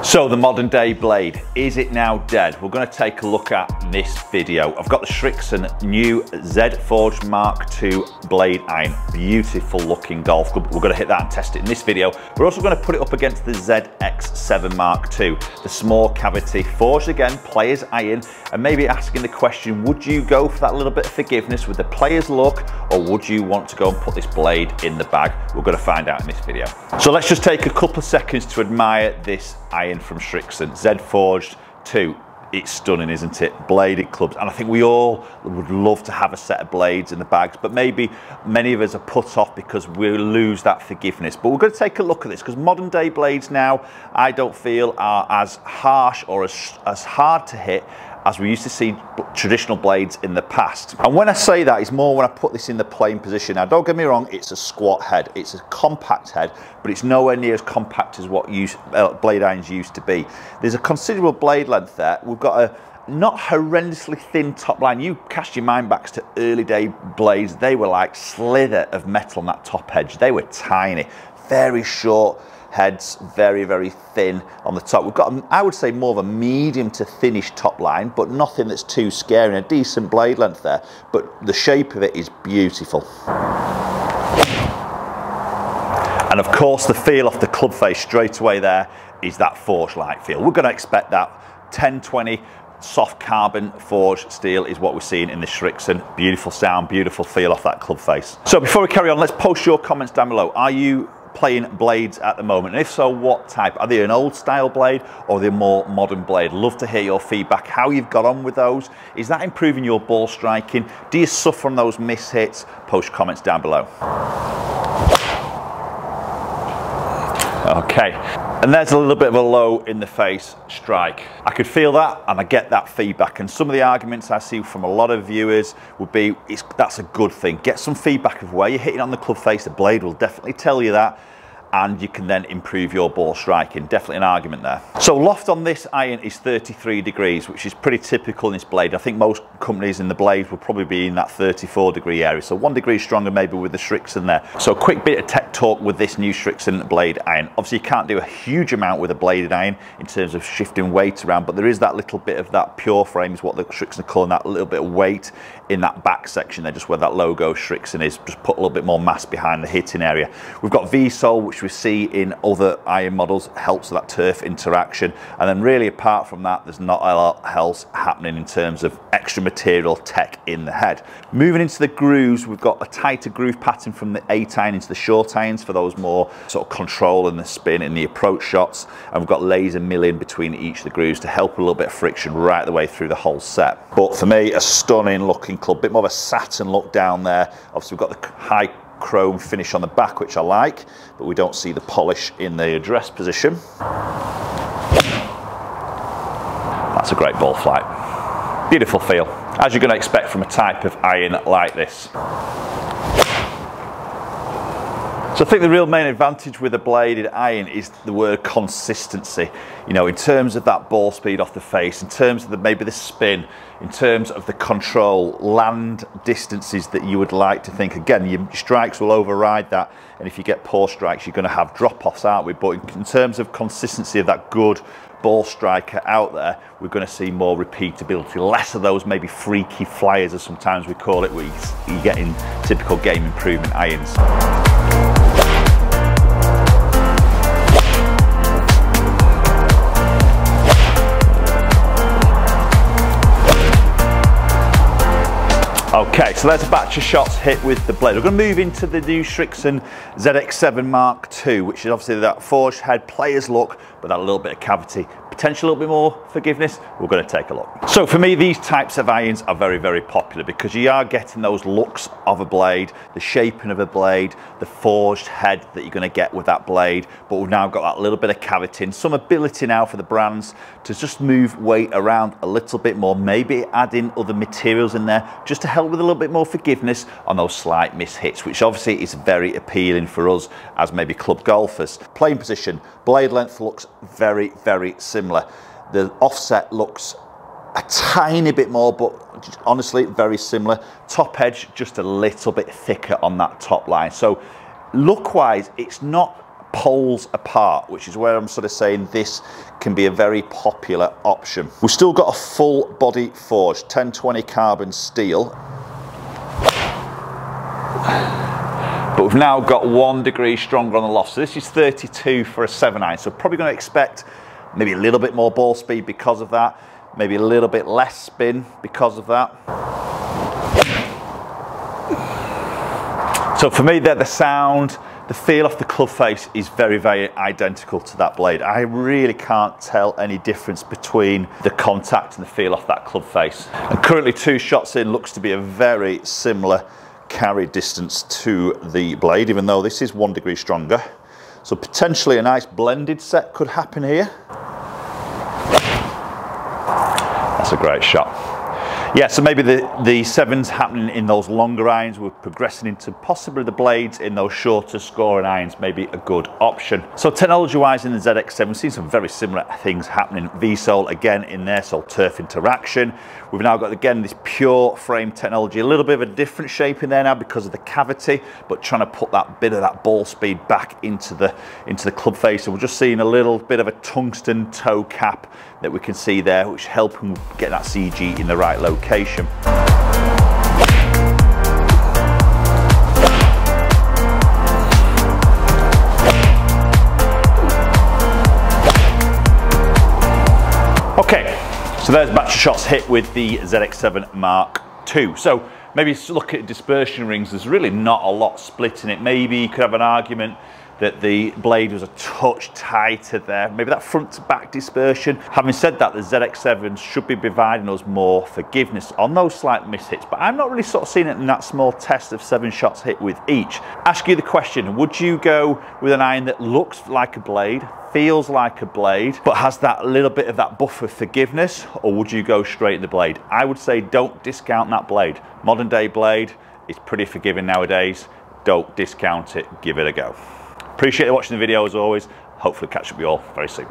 So the modern day blade, is it now dead? We're going to take a look at this video. I've got the Srixon new Z Forged Mark II blade iron. Beautiful looking golf club. We're going to hit that and test it in this video. We're also going to put it up against the ZX7 Mark II, the small cavity forged again, player's iron, and maybe asking the question, would you go for that little bit of forgiveness with the player's look, or would you want to go and put this blade in the bag? We're going to find out in this video. So let's just take a couple of seconds to admire this iron from Srixon, Z Forged 2. It's stunning, isn't it? Bladed clubs, and I think we all would love to have a set of blades in the bags, but maybe many of us are put off because we lose that forgiveness. But we're going to take a look at this because modern day blades now, I don't feel are as harsh or as hard to hit as we used to see traditional blades in the past. And when I say that, it's more when I put this in the playing position. Now, don't get me wrong, it's a squat head, it's a compact head, but it's nowhere near as compact as what blade irons used to be. There's a considerable blade length there. We've got a not horrendously thin top line. You cast your mind back to early day blades, they were like slither of metal on that top edge. They were tiny, very short heads, very, very thin on the top. We've got, I would say, more of a medium to thinnish top line, but nothing that's too scary, and a decent blade length there, but the shape of it is beautiful. And of course, the feel off the club face straight away there is that forged-like feel. We're going to expect that 1020 soft carbon forged steel is what we're seeing in the Srixon. Beautiful sound, beautiful feel off that club face. So before we carry on, let's post your comments down below. Are you playing blades at the moment, and if so, what type? Are they an old style blade or are they a more modern blade? Love to hear your feedback, how you've got on with those. Is that improving your ball striking? Do you suffer from those miss hits? Post your comments down below. Okay, and there's a little bit of a low in the face strike. I could feel that, and I get that feedback, and some of the arguments I see from a lot of viewers would be, that's a good thing. Get some feedback of where you're hitting on the club face. The blade will definitely tell you that, and you can then improve your ball striking. Definitely an argument there. So loft on this iron is 33 degrees, which is pretty typical in this blade. I think most companies in the blade will probably be in that 34 degree area. So 1 degree stronger maybe with the Srixon there. So a quick bit of tech talk with this new Srixon blade iron. Obviously you can't do a huge amount with a bladed iron in terms of shifting weight around, but there is that little bit of that pure frame is what the Srixon are calling, that little bit of weight in that back section there, just where that logo Srixon is. Just put a little bit more mass behind the hitting area. We've got V-sole, which we see in other iron models, helps with that turf interaction, and then really apart from that there's not a lot else happening in terms of extra material tech in the head. Moving into the grooves, we've got a tighter groove pattern from the 8 iron into the short irons for those more sort of control and the spin in the approach shots, and we've got laser milling between each of the grooves to help a little bit of friction right the way through the whole set. But for me, a stunning looking club, bit more of a satin look down there. Obviously we've got the high chrome finish on the back, which I like, but we don't see the polish in the address position. That's a great ball flight. Beautiful feel, as you're going to expect from a type of iron like this. So I think the real main advantage with a bladed iron is the word consistency. You know, in terms of that ball speed off the face, in terms of maybe the spin, in terms of the control, land distances that you would like to think. Again, your strikes will override that, and if you get poor strikes, you're going to have drop-offs, aren't we? But in terms of consistency of that good ball striker out there, we're going to see more repeatability, less of those maybe freaky flyers, as sometimes we call it, where you get in typical game improvement irons. Okay, so there's a batch of shots hit with the blade. We're going to move into the new Srixon ZX7 Mark II, which is obviously that forged head player's look, but that little bit of cavity. Potential a little bit more forgiveness. We're going to take a look. So for me, these types of irons are very, very popular because you are getting those looks of a blade, the shaping of a blade, the forged head that you're going to get with that blade, but we've now got that little bit of cavity and some ability now for the brands to just move weight around a little bit more, maybe add in other materials in there just to help with a little bit more forgiveness on those slight miss hits, which obviously is very appealing for us as maybe club golfers. Playing position, blade length looks very, very similar. The offset looks a tiny bit more, but honestly very similar. Top edge just a little bit thicker on that top line. So look wise, it's not poles apart, which is where I'm sort of saying this can be a very popular option. We've still got a full body forge, 1020 carbon steel. But we've now got 1 degree stronger on the loft. So this is 32 for a 7 iron. So probably going to expect maybe a little bit more ball speed because of that. Maybe a little bit less spin because of that. So for me, the sound, the feel off the club face is very, very identical to that blade. I really can't tell any difference between the contact and the feel off that club face. And currently 2 shots in looks to be a very similar carry distance to the blade, even though this is 1 degree stronger. So potentially a nice blended set could happen here. That's a great shot. Yeah, so maybe the 7's happening in those longer irons. We're progressing into possibly the blades in those shorter scoring irons, maybe a good option. So technology-wise in the ZX7, we've seen some very similar things happening. V-sole again in there, so turf interaction. We've now got, again, this pure frame technology, a little bit of a different shape in there now because of the cavity, but trying to put that bit of that ball speed back into the club face. So we're just seeing a little bit of a tungsten toe cap that we can see there, which helping get that CG in the right location. Okay, so there's a batch of shots hit with the ZX7 Mark II. So maybe look at dispersion rings, there's really not a lot split in it. Maybe you could have an argument that the blade was a touch tighter there, maybe that front to back dispersion. Having said that, the ZX7 should be providing us more forgiveness on those slight mishits, but I'm not really sort of seeing it in that small test of 7 shots hit with each. Ask you the question, would you go with an iron that looks like a blade, feels like a blade, but has that little bit of that buffer of forgiveness, or would you go straight in the blade? I would say don't discount that blade. Modern day blade is pretty forgiving nowadays. Don't discount it, give it a go. Appreciate you watching the video as always. Hopefully catch up with you all very soon.